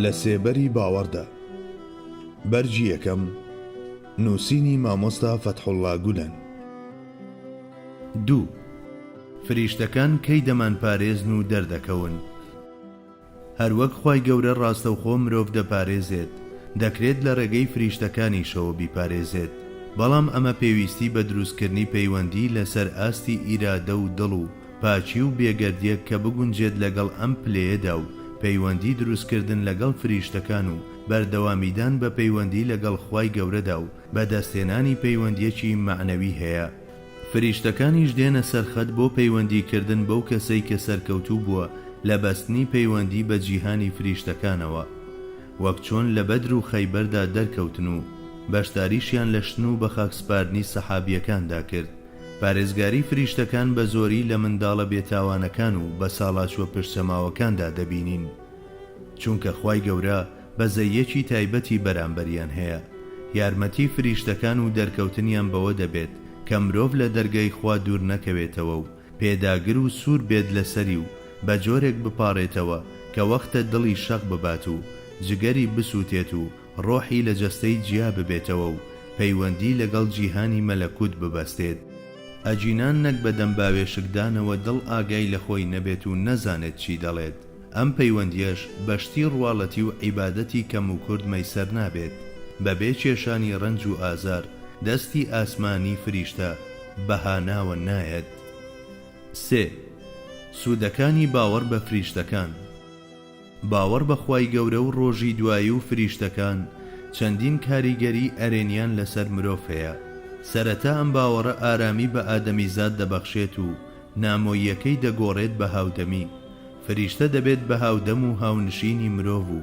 لە سێبەری باوەڕدا. بەرجی یەکەم، نووسینی مامۆستا فەتحوڵڵا گولەن. 2. فریشتەکان کەی دەمان پارێزن و دەردەکەون. هەروەک خوای گەورە ڕاستەوخۆ مرۆڤ دەپارێزێت، دەکرێت لە ڕێگەی فریشتەکانیشەوە بیپارێزێت، بەڵام ئەمە پێویستی بە دروستکردنی پەیوەندی لەسەر ئاستی ئیرادە و دڵ و پاچی و بێگەردیەک کە بگونجێت لەگەڵ ئەم پلەیەدا و پەیوەندی دروستکردن لەگەڵ فریشتەکان و بەردەوامیدان بە پەیوەندی لەگەڵ خوای گەورەدا و بەدەستێنانی پەیوەندیەکی معنەوی هەیە. فریشتەکانیش دێنە سەرخەت بۆ پەیوەندیکردن بەو کەسەی کە سەرکەوتوو بووە لە بەستنی پەیوەندی بە جیهانی فریشتەکانەوە، وەک چۆن لە بەدر و خەیبەردا دەرکەوتن و بەشداریشیان لە شن و بە خاکسپاردنی سەحابیەکاندا کرد. پارێزگاری فریشتەکان بە زۆری لە منداڵە بێتاوانەکان و بە ساڵاچوە پشتسەماوەکاندا دەبینین، چونکە خوای گەورە بەزەیەکی تایبەتی بەرامبەریان هەیە. یارمەتی فریشتەکان و دەرکەوتنیان بەوە دەبێت کە مرۆڤ لە دەرگای خوا دوور نەکەوێتەوە و پێداگر و سوور بێت لەسەری و بە جۆرێک بپاڕێتەوە کە وەختە دڵی شەق ببات و جگەری بسووتێت و ڕۆحی لە جەستەی جیا ببێتەوە و پەیوەندی لەگەڵ جیهانی مەلەکوت ببەستێت. ئەجینان نەک بە دەمباوێشکدانەوە دڵ ئاگای لە خۆی نەبێت و نەزانێت چی دەڵێت. ئەم پەیوەندیەش بەشتی ڕواڵەتی و عیبادەتی کەم و کورد مەیسەر نابێت، بەبێ کێشانی ڕەنج و ئازار دەستی ئاسمانی فریشتە بەهاناوە نایەت. 3. سوودەکانی باوەڕ بە فریشتەکان. باوەڕ بە خوای گەورە و ڕۆژی دوایی و فریشتەکان چەندین کاریگەری ئەرێنیان لەسەر مرۆڤ هەیە. سەرەتا ئەم باوەڕە ئارامی بە ئادەمیزاد دەبەخشێت و نامۆییەکەی دەگۆڕێت بە هاودەمی. فریشتە دەبێت بە هاودەم و هاونشینی مرۆڤ و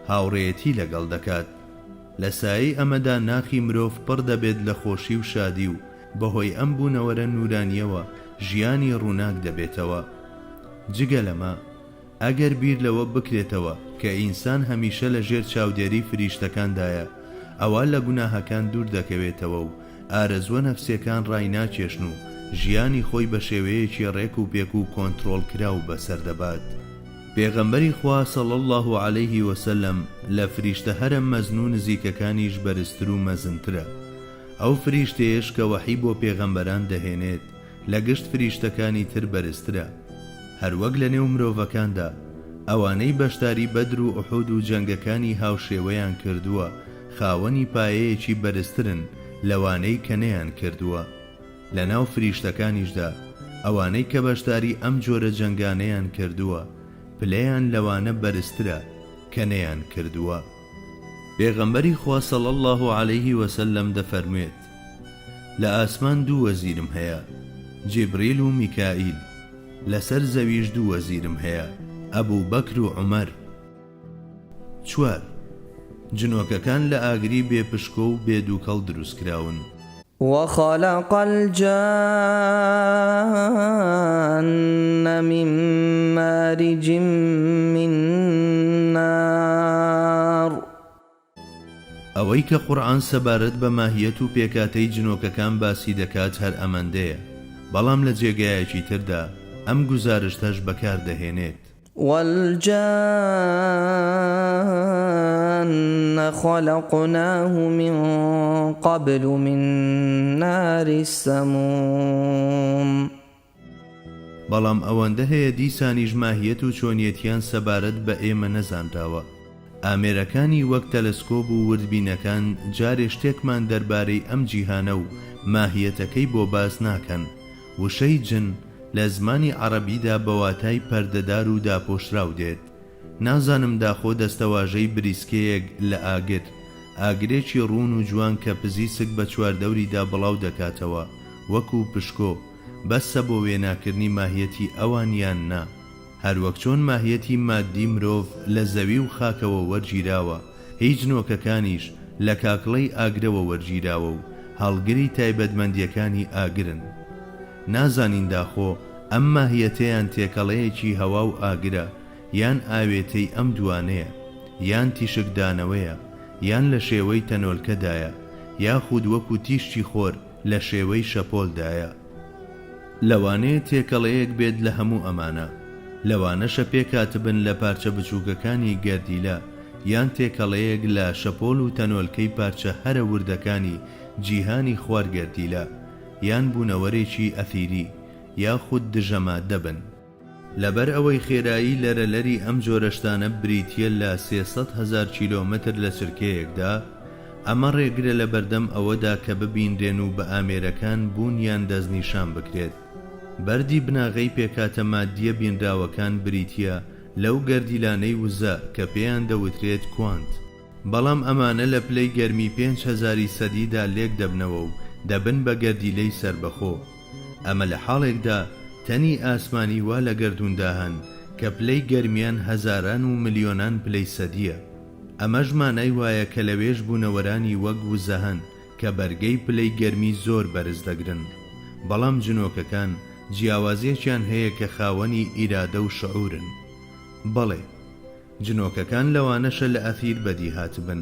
هاوڕێیەتی لەگەڵ دەکات. لە سایەی ئەمەدا ناخی مرۆڤ پڕ دەبێت لە خۆشی و شادی و بەهۆی ئەم بوونەوەرە نورانیەوە ژیانی ڕووناک دەبێتەوە. جگە لەمە ئەگەر بیر لەوە بکرێتەوە کە ئینسان هەمیشە لە ژێر چاودێری فریشتەکاندایە، ئەوە لە گوناهەکان دوور دەکەوێتەوە و ئارەزوە نەفسیەکان ڕای ناچێشن و ژیانی خۆی بە شێوەیەکی ڕێک و پێک و کۆنتڕۆڵ کراو بەسەردەبات. پێغەمبەری خوا صلی الله علیه وسلم لە فریشتە هەرە مەزن و نزیکەکانیش بەرزتر و مەزنترە. ئەو فریشتەیەش کە وەحی بۆ پێغەمبەران دەهێنێت لە گشت فریشتەکانی تر بەرزترە. هەروەک لە نێو مرۆڤەکاندا ئەوانەی بەشداری بەدر و ئوحود و جەنگەکانی هاوشێوەیان کردووە خاوەنی پایەیەکی بەرزترن لەوانەی کە نەیان کردووە. لە ناو فریشتەکانیشدا ئەوانەی کە بەشداری ئەم جۆرە جەنگانەیان کردووە پلەیان لەوانە بەرزترە کە نەیان کردووە. پێغەمبەری خوا صلی الله علیه وسلم دەفەرموێت: لە ئاسمان دوو وەزیرم هەیە، جیبریل و میکائیل. لەسەر زەویش دوو وەزیرم هەیە، ئەبوو بەکر و عومەر. 4. جنۆکەکان لە ئاگری بێپشکۆ و بێدووکەڵ دروستکراون. وخلق الجان من مارج من نار. ئەوەی کە قورئان سەبارەت بە ماهیەت و پێکاتەی جنۆکەکان باسی دەکات هەر ئەمەندەیە، بەڵام لە جێگایەکی تردا ئەم گزارشتەش بەکاردەهێنێت. والجان خلقناه من قبل من نار السموم. بەڵام ئەوەندە هەیە دیسانیش ماهیەت و چۆنیەتیان سەبارەت بە ئێمە نەزانراوە. ئامێرەکانی وەک تەلەسکۆب و وردبینەکان جارێ شتێکمان دەربارەی ئەم جیهانە و ماهیەتەکەی بۆ باس ناکەن. وشەی جن لە زمانی عەرەبیدا بە واتای پەردەدار و داپۆشراو دێت. نازانم داخۆ دەستەواژەی بریسکەیەک لە ئاگرێکی ڕوون و جوان کە پزیسک بە چواردەوریدا بڵاو دەکاتەوە وەکو پشکۆ، بەسە بۆ وێناکردنی ماهیەتی ئەوانیان نا. هەروەک چۆن ماهیەتی مادی مرۆڤ لە زەوی و خاکەوە وەرگیراوە، هیچ نۆکەکانیش لە کاکڵەی ئاگرەوە وەرگیراوە و هەڵگری تایبەتمەندیەکانی ئاگرن. نازانین داخۆ ئەم ماهیەتەیان تێکەڵەیەکی هەوا و ئاگرە، یان ئاوێتەی ئەم دوانەیە، یان تیشکدانەوەیە، یان لە شێوەی تەنۆلکەدایە، یاخود وەکو تیشتی خۆر لە شێوەی شەپۆلدایە. لەوانەیە تێکەڵەیەک بێت لە هەموو ئەمانە. لەوانەشە پێکاتبن لە پارچە بچووکەکانی گەردیلە یان تێکەڵەیەک لە شەپۆل و تەنۆلکەی پارچە هەرە وردەکانی جیهانی خوارگەردیلە یان بوونەوەرێکی ئەثیری یاخود دژەمادە بن. لەبەر ئەوەی خێرایی لەرەلەری ئەم جۆرەشتانە بریتیە لە 300,000 کیلۆمتر لە چرکەیەکدا، ئەمە ڕێگرە لە بەردەم ئەوەدا کە ببیندرێن و بە ئامێرەکان بوونیان دەستنیشان بکرێت. بەردی بناغەی پێکاتە مادیە بینراوەکان بریتیە لەو گەردیلانەی وزە کە پێیان دەوترێت کوانت، بەڵام ئەمانە لە پلەی گەرمی 5,000 سەدیدا لێک دەبنەوە و دەبن بە گەردیلەی سربەخۆ. ئەمە لە حاڵێکدا تەنی ئاسمانی وا لە گەردووندا هەن کە پلەی گەرمیان هەزاران و ملیۆنان پلەی سەدیە. ئەمەش مانای وایە کە لەوێش بوونەوەرانی وەک وزە هەن کە بەرگەی پلەی گەرمی زۆر بەرز دەگرن، بەڵام جنۆکەکان جیاوازیەکیان هەیە کە خاوەنی ئیرادە و شعورن. بەڵێ، جنۆکەکان لەوانەشە لە ئەثیر بەدیهات بن.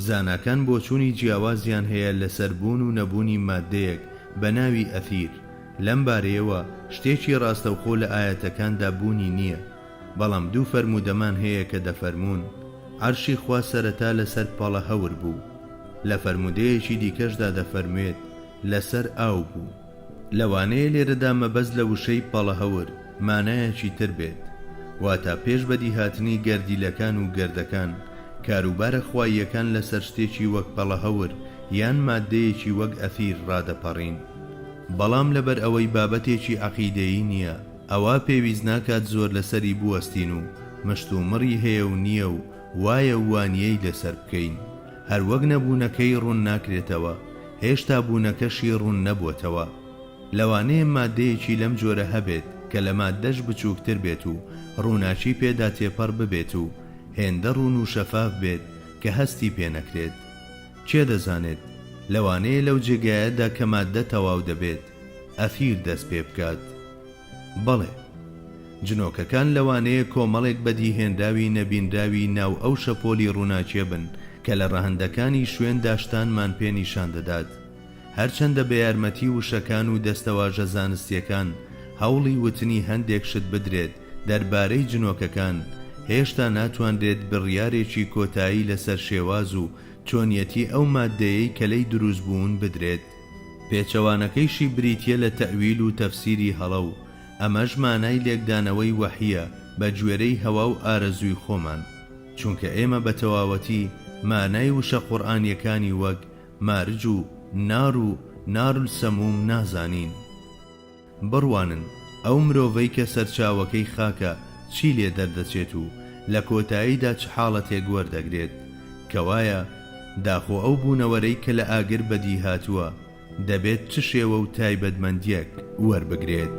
زاناکان بۆچوونی جیاوازیان هەیە لەسەر بوون و نەبوونی مادەیەک بە ناوی ئەثیر. لەم بارەیەوە شتێکی ڕاستەوخۆ لە ئاەتەکاندا بوونی نییە، بەڵام دوو فەرمودەمان هەیە کە دەفەرمون عەرشی خوا سەرەتا لەسەر پاڵە هەور بوو، لە فەرمودەیەکی دیکەشدا دەفەرموێت لەسەر ئاو بوو. لەوانەیە لێرەدا مەبەست لە وشەی پاڵە هەور مانایەکی تر بێت، واتە پێش بەدیهاتنی گەردیلەکان و گەردەکان کاروبارە خواییەکان لەسەر شتێکی وەک پاڵە هەور یان مادەیەکی وەک ئەثیر ڕادەپەڕین. بەڵام لەبەر ئەوەی بابەتێکی عەقیدەیی نییە، ئەوە پێویست ناکات زۆر لەسەری بوەستین و مشتومڕی هەیە و نییە و وایە وانیەی لەسەر بکەین. هەروەک نەبوونەکەی ڕوون ناکرێتەوە، هێشتا بوونەکەشی ڕوون نەبووەتەوە. لەوانەیە مادەیەکی لەم جۆرە هەبێت کە لە مادەش بچووکتر بێت و ڕووناچی پێدا تێپەڕ ببێت و هێندە ڕوون و شەفاف بێت کە هەستی پێ نەکرێت. چێ دەزانێت لەوانەیە لەو جێگایەدا کە مادە تەواو دەبێت ئەثیر دەست پێ بکات. بەڵێ، جنۆکەکان لەوانەیە کۆمەڵێک بەدیهێنراوی نەبینراوی ناو ئەو شەپۆلی ڕووناچیە بن کە لە ڕەهەندەکانی شوێن داشتانمان پێ نیشان دەدات. هەرچەندە بە یارمەتی وشەکان و دەستەواژە زانستیەکان هەوڵی وتنی هەندێک شت بدرێت دەربارەی جنۆکەکان، هێشتا ناتوانرێت بڕیارێکی کۆتایی لەسەر شێواز و چۆنیەتی ئەو مادەیەی کە لەی دروست بوون بدرێت. پێچەوانەکەیشی بریتیە لە تەئویل و تەفسیری هەڵە و ئەمەش مانای لێکدانەوەی وەحیە بە گوێرەی هەوا و ئارەزووی خۆمان، چونکە ئێمە بە تەواوەتی مانای وشە قورئانیەکانی وەک مارج و نار و نارولسەموم نازانین. بڕوانن ئەو مرۆڤەی کە سەرچاوەکەی خاکە چی لێ دەردەچێت و لە کۆتاییدا چ حاڵەتێک وەردەگرێت، کەوایە داخۆ ئەو بوونەوەرەی کە لە ئاگر بەدی هاتووە دەبێت چ شێوە و تایبەتمەندیەک وەربگرێت.